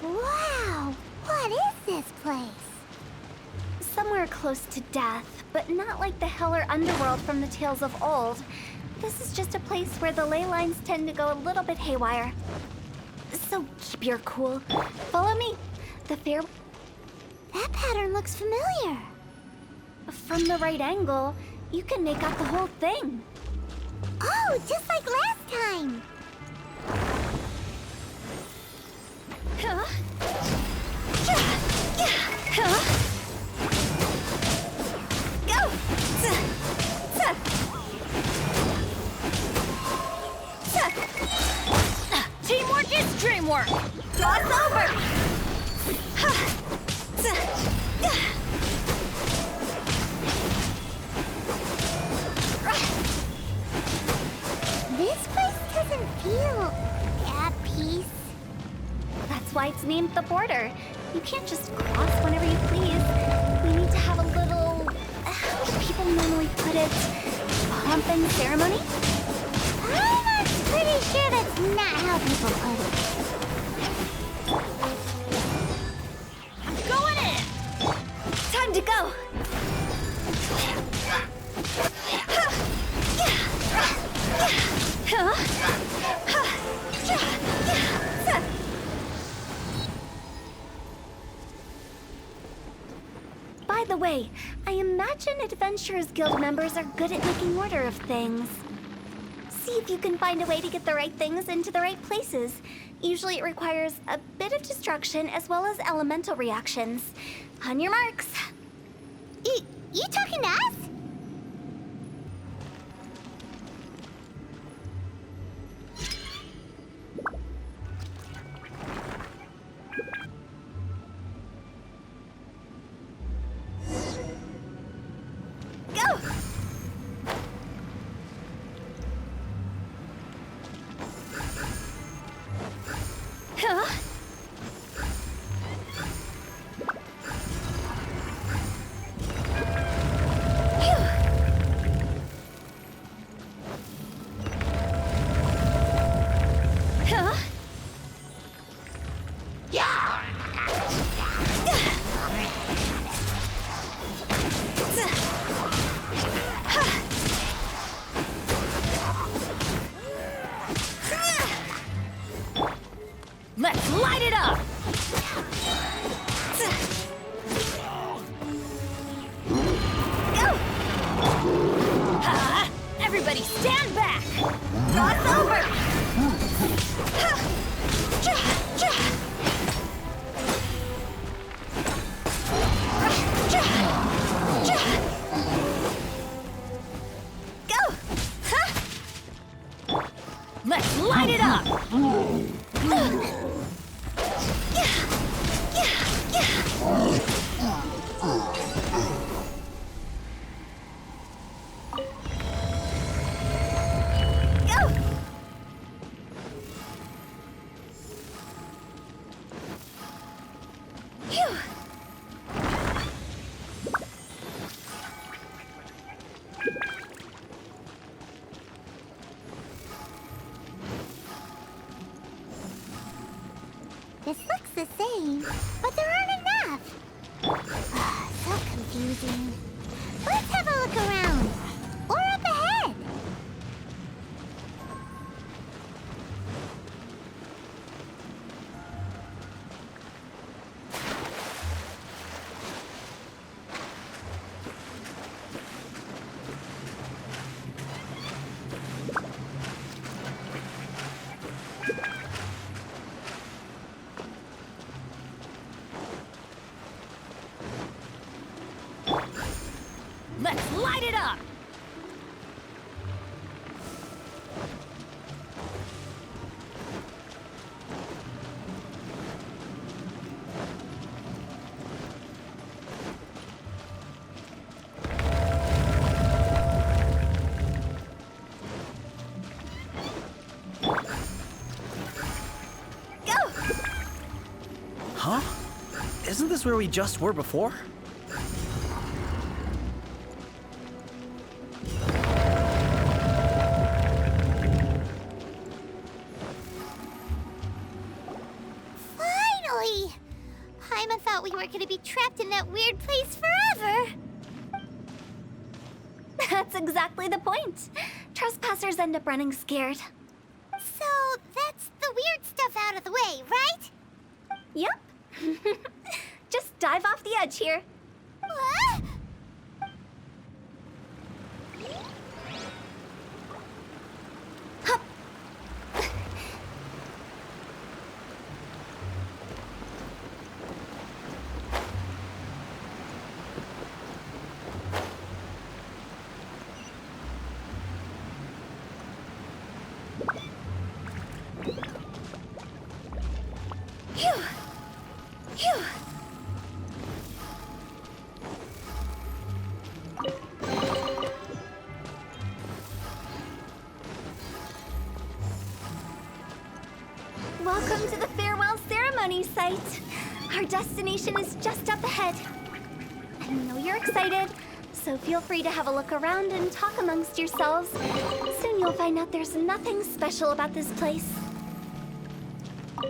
Wow! What is this place? Somewhere close to death, but not like the hell or underworld from the tales of old. This is just a place where the ley lines tend to go a little bit haywire. So keep your cool. Follow me. The fair... That pattern looks familiar. From the right angle, you can make out the whole thing. Oh, just like last time. Huh? Go! Teamwork is dreamwork! Cross over! This place doesn't feel at peace. That's why it's named the border. You can't just cross whenever you please. We need to have a little... how do people normally put it? Pomp and ceremony? I'm pretty sure that's not how people put it. I'm going in! Time to go! By the way, I imagine Adventurers Guild members are good at making order of things. See if you can find a way to get the right things into the right places. Usually it requires a bit of destruction as well as elemental reactions. On your marks. You talking to us? Go! Huh? Huh? Let's light it up! Go! Ha! Everybody stand back! Cross over! Go! Let's light it up! Go! Phew! This looks the same, but there aren't enough. So confusing. Let's have a look around. Or up ahead. Let's light it up! Go! Huh? Isn't this where we just were before? Finally! Paimon thought we were gonna be trapped in that weird place forever. That's exactly the point. Trespassers end up running scared. So that's the weird stuff out of the way, right? Yep. Just dive off the edge here. What? Hup. Phew. Phew. Welcome to the farewell ceremony site. Our destination is just up ahead. I know you're excited, so feel free to have a look around and talk amongst yourselves. Soon you'll find out there's nothing special about this place.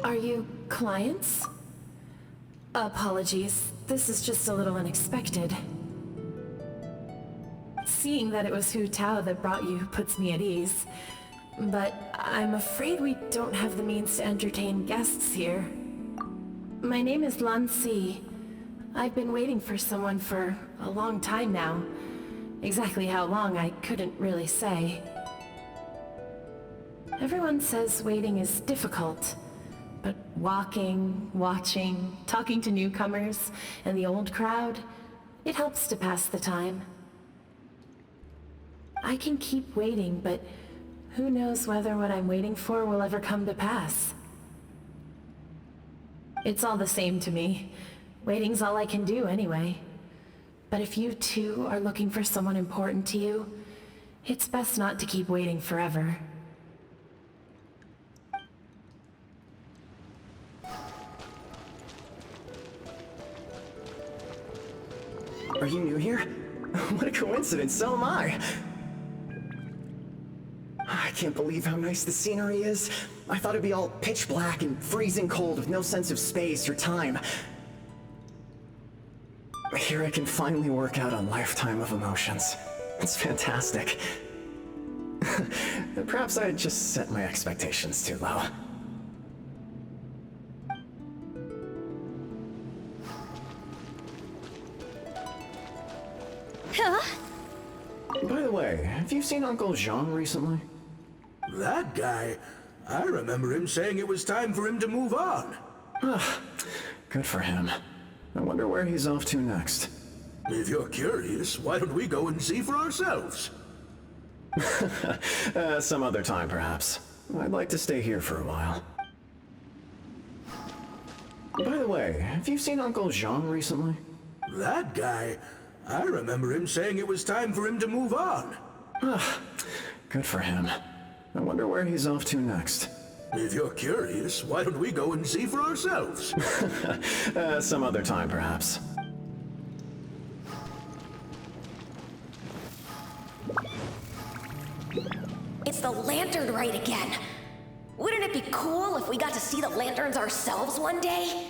Are you clients? Apologies, this is just a little unexpected. Seeing that it was Hu Tao that brought you puts me at ease. But I'm afraid we don't have the means to entertain guests here. My name is Lan Si. I've been waiting for someone for a long time now. Exactly how long, I couldn't really say. Everyone says waiting is difficult. But walking, watching, talking to newcomers, and the old crowd, it helps to pass the time. I can keep waiting, but who knows whether what I'm waiting for will ever come to pass. It's all the same to me. Waiting's all I can do anyway. But if you too are looking for someone important to you, it's best not to keep waiting forever. Are you new here? What a coincidence, so am I! I can't believe how nice the scenery is. I thought it'd be all pitch black and freezing cold with no sense of space or time. Here I can finally work out a lifetime of emotions. It's fantastic. Perhaps I just set my expectations too low. Huh? By the way, have you seen Uncle Jean recently? That guy, I remember him saying it was time for him to move on. Good for him. I wonder where he's off to next. If you're curious, why don't we go and see for ourselves? Some other time, perhaps. I'd like to stay here for a while. By the way, have you seen Uncle Jean recently? That guy, I remember him saying it was time for him to move on. Good for him. I wonder where he's off to next. If you're curious, why don't we go and see for ourselves? Some other time, perhaps. It's the lantern rite again. Wouldn't it be cool if we got to see the lanterns ourselves one day?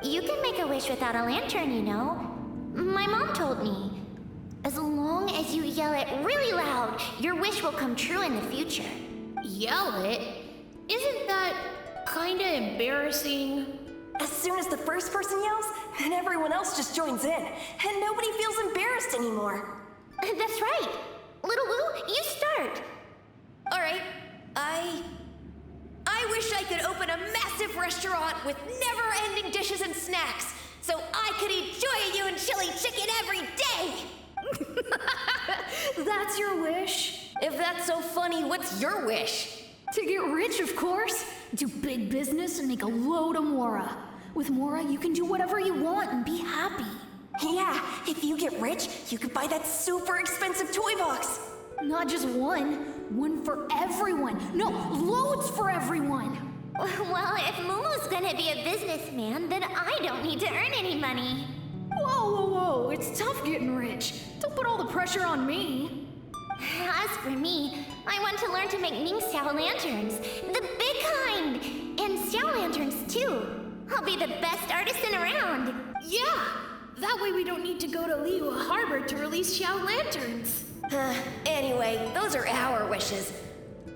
You can make a wish without a lantern, you know. My mom told me. As long as you yell it really loud, your wish will come true in the future. Yell it? Isn't that kinda embarrassing? As soon as the first person yells, and everyone else just joins in, and nobody feels embarrassed anymore. That's right. Little Wu, you start. All right, I wish I could open a massive restaurant with never-ending dishes and snacks, so I could eat Joy and chili chicken every day. That's your wish? If that's so funny, what's your wish? To get rich, of course. Do big business and make a load of Mora. With Mora, you can do whatever you want and be happy. Yeah, if you get rich, you could buy that super expensive toy box. Not just one. One for everyone. No, loads for everyone. Well, if Momo's gonna be a businessman, then I don't need to earn any money. Whoa, whoa, whoa. It's tough getting rich. Don't put all the pressure on me. As for me, I want to learn to make Ning Xiao lanterns, the big kind, and Xiao lanterns too. I'll be the best artisan around. Yeah! That way we don't need to go to Liyue Harbor to release Xiao lanterns. Anyway, those are our wishes.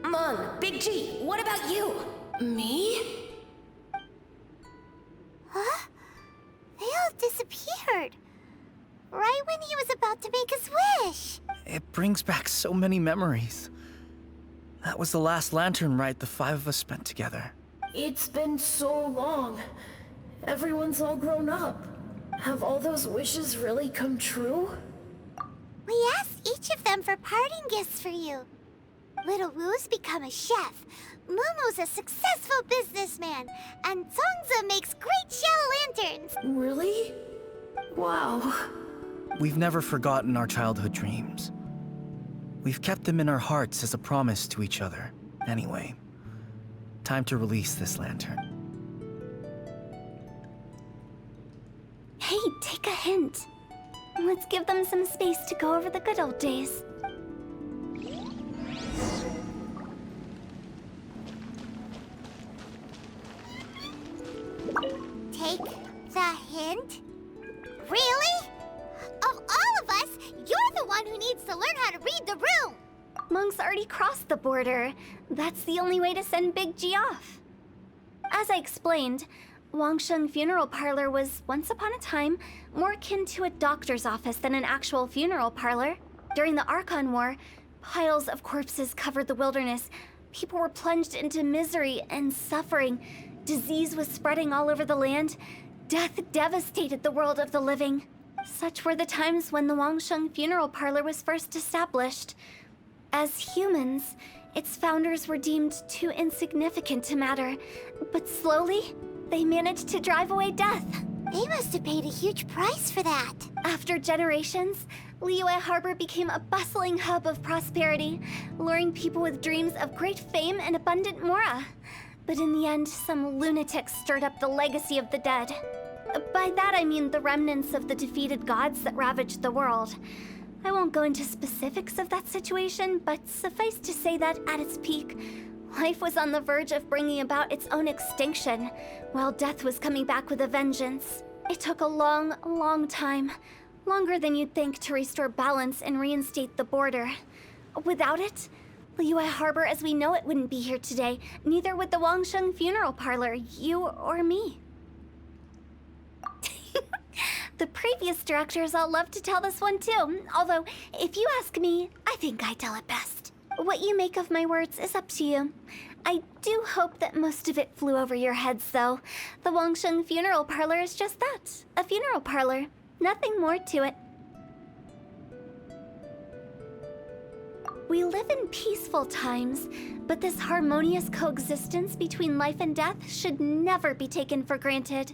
Mung, Big G, what about you? Me? Huh? They all disappeared. Right when he was about to make his wish. It brings back so many memories. That was the last lantern ride the 5 of us spent together. It's been so long. Everyone's all grown up. Have all those wishes really come true? We asked each of them for parting gifts for you. Little Wu's become a chef, Mumu's a successful businessman, and Zongza makes great shell lanterns. Really? Wow. We've never forgotten our childhood dreams. We've kept them in our hearts as a promise to each other. Anyway, time to release this lantern. Hey, take a hint. Let's give them some space to go over the good old days. Take the hint? Really? Of all of us, you're the one who needs to learn how to read the room! Monk's already crossed the border. That's the only way to send Big G off. As I explained, Wangsheng Funeral Parlor was, once upon a time, more akin to a doctor's office than an actual funeral parlor. During the Archon War, piles of corpses covered the wilderness. People were plunged into misery and suffering. Disease was spreading all over the land. Death devastated the world of the living. Such were the times when the Wangsheng Funeral Parlor was first established. As humans, its founders were deemed too insignificant to matter, but slowly, they managed to drive away death. They must have paid a huge price for that. After generations, Liyue Harbor became a bustling hub of prosperity, luring people with dreams of great fame and abundant mora. But in the end, some lunatics stirred up the legacy of the dead. By that I mean the remnants of the defeated gods that ravaged the world. I won't go into specifics of that situation, but suffice to say that at its peak, life was on the verge of bringing about its own extinction, while death was coming back with a vengeance. It took a long, long time, longer than you'd think, to restore balance and reinstate the border. Without it, Liyue Harbor as we know it wouldn't be here today, neither would the Wangsheng Funeral Parlor, you or me. The previous directors all love to tell this one too, although, if you ask me, I think I tell it best. What you make of my words is up to you. I do hope that most of it flew over your heads, though. The Wangsheng Funeral Parlor is just that, a funeral parlor. Nothing more to it. We live in peaceful times, but this harmonious coexistence between life and death should never be taken for granted.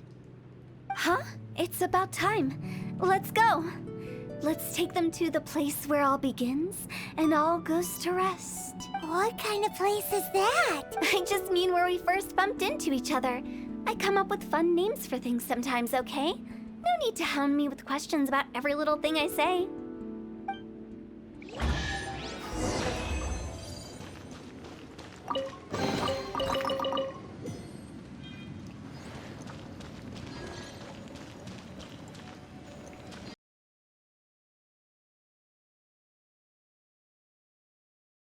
Huh? It's about time. Let's go. Let's take them to the place where all begins and all goes to rest. What kind of place is that? I just mean where we first bumped into each other. I come up with fun names for things sometimes, okay? No need to hound me with questions about every little thing I say.